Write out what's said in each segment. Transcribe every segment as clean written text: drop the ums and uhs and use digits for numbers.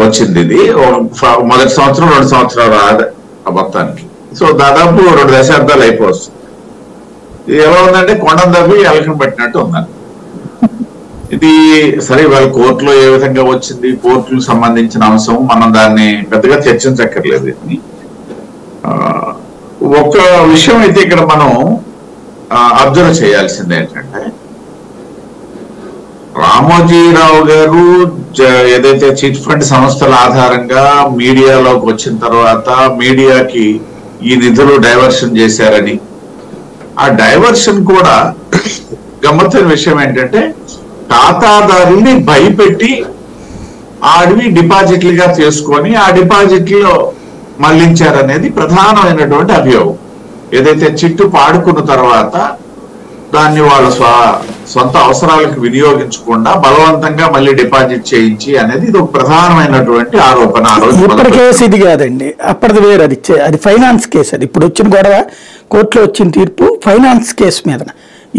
వచ్చింది ఇది మొదటి సంవత్సరం 2 సంవత్సరాలు ఆ మొత్తానికి. సో దాదాపు 2 దశాబ్దాలు అయిపోవచ్చు. ఇది ఎలా ఉందంటే కొండం తవ్వి ఎలకను పట్టినట్టు ఉందండి. ఇది సరే ఇవాళ కోర్టులో ఏ విధంగా వచ్చింది, కోర్టులకు సంబంధించిన అంశం, మనం దాన్ని పెద్దగా చర్చించక్కర్లేదు. ఒక విషయం అయితే ఇక్కడ మనం అబ్జర్వ్ చేయాల్సింది ఏంటంటే, రామోజీరావు గారు ఏదైతే చిట్ ఫండ్ సంస్థల ఆధారంగా మీడియాలోకి వచ్చిన తర్వాత మీడియాకి ఈ నిధులు డైవర్షన్ చేశారని, ఆ డైవర్షన్ కూడా గమ్మత్తైన విషయం ఏంటంటే ఖాతాదారుల్ని భయపెట్టి ఆడివి డిపాజిట్లుగా చేసుకొని ఆ డిపాజిట్లో మళ్లించారనేది ప్రధానమైనటువంటి అభియోగం. ఏదైతే చిట్టు పాడుకున్న తర్వాత దాన్ని వాళ్ళ సొంత అవసరాలకు వినియోగించకుండా బలవంతంగా మళ్ళీ డిపాజిట్ చేయించి అనేది ఇది ఒక ప్రధానమైనటువంటి ఆరోపణ. ఇప్పుడు కేసు ఇది కాదండి, అప్పటిది వేరు. అది ఫైనాన్స్ కేసు. అది ఇప్పుడు వచ్చిన గొడవ, కోర్టులో వచ్చిన తీర్పు ఫైనాన్స్ కేసు మీద.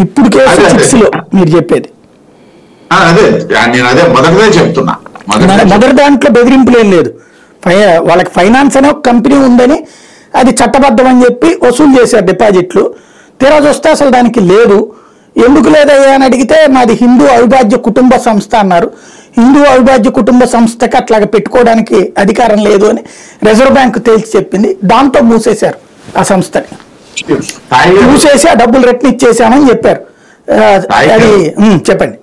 ఇప్పుడు కేసు మీరు చెప్పేది అదే, నేను అదే మొదటిదే చెప్తున్నా. మొదటి దాంట్లో బెదిరింపులు ఏం లేదు. వాళ్ళకి ఫైనాన్స్ అనే ఒక కంపెనీ ఉందని అది చట్టబద్ధం అని చెప్పి వసూలు చేశారు డిపాజిట్లు. తీరా చూస్తే అసలు దానికి లేదు. ఎందుకు లేదయ్యా అని అడిగితే మాది హిందూ అవిభాజ్య కుటుంబ సంస్థ అన్నారు. హిందూ అవిభాజ్య కుటుంబ సంస్థకి అట్లాగా పెట్టుకోవడానికి అధికారం లేదు అని రిజర్వ్ బ్యాంక్ తేల్చి చెప్పింది. దాంతో మూసేశారు ఆ సంస్థని. మూసేసి ఆ డబ్బులు రిటర్న్ ఇచ్చేసామని చెప్పారు. అది చెప్పండి.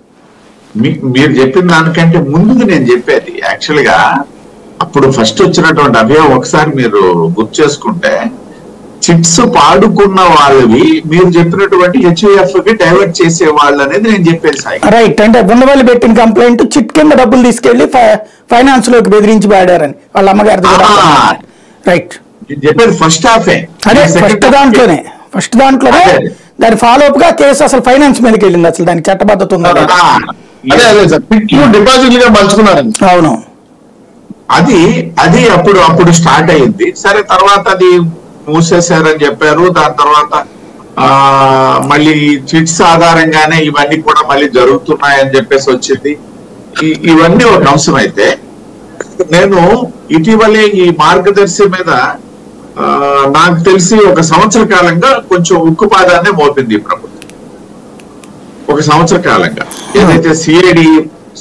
మీరు చెప్పిన దానికంటే ముందు నేను చెప్పేది యాక్చువల్ గా అప్పుడు ఫస్ట్ వచ్చినటువంటి అభియోగం ఒకసారి మీరు గుర్తు చేసుకుంటే, చిట్స్ పాడుకున్న వాళ్ళవి మీరు చెప్పినటువంటి హెచ్యుఎఫ్ కి డైవర్ట్ చేసే వాళ్ళు అనేది నేను చెప్పేది సాయి. రైట్. అంటే ఉన్నవాళ్ళు పెట్టిన కంప్లైంట్ చిట్ కింద డబ్బులు తీసుకెళ్లి ఫైనాన్స్ లోకి బెదిరించి పాడారని వాళ్ళ అమ్మగారి. రైట్. చెప్పేది ఫస్ట్ హాఫే. అదే ఫస్ట్ దాంట్లోనే దాని ఫాలో అప్ గా కేసు అసలు ఫైనాన్స్ మీదకి వెళ్ళింది. అసలు దానికి చట్టబద్ధత ఉందా? డిపాజిట్లుగా మలుచుకున్నారండి. అవును. అది అప్పుడు స్టార్ట్ అయ్యింది. సరే తర్వాత అది మూసేశారని చెప్పారు. దాని తర్వాత మళ్ళీ చిట్స్ ఆధారంగానే ఇవన్నీ కూడా మళ్ళీ జరుగుతున్నాయని చెప్పేసి వచ్చింది. ఇవన్నీ ఒక అంశం. అయితే నేను ఇటీవలే ఈ మార్గదర్శి మీద నాకు తెలిసి 1 సంవత్సర కాలంగా కొంచెం ఉక్కుపాదాన్నే మోపింది ఈ ప్రభుత్వం. 1 సంవత్సర కాలంగా ఏదైతే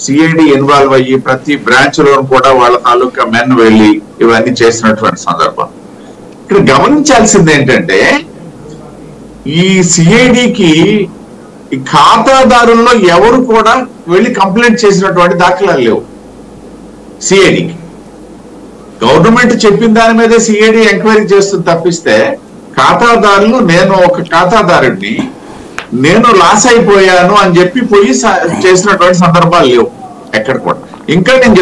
సిఐడి ఇన్వాల్వ్ అయ్యి ప్రతి బ్రాంచ్ లోను కూడా వాళ్ళ తాలూకా మెన్ వెళ్ళి ఇవన్నీ చేసినటువంటి సందర్భం. ఇక్కడ గమనించాల్సింది ఏంటంటే, ఈ సిఐడికి ఈ ఖాతాదారుల్లో ఎవరు కూడా వెళ్ళి కంప్లైంట్ చేసినటువంటి దాఖలాలు లేవు. సిఐడికి గవర్నమెంట్ చెప్పిన దాని మీదే సిఐడి ఎంక్వైరీ చేస్తుంది తప్పిస్తే ఖాతాదారులు, నేను ఒక ఖాతాదారుడిని, నేను లాస్ అయిపోయాను అని చెప్పి పోయి చేసినటువంటి సందర్భాలు లేవు ఎక్కడ కూడా. ఇంకా నేను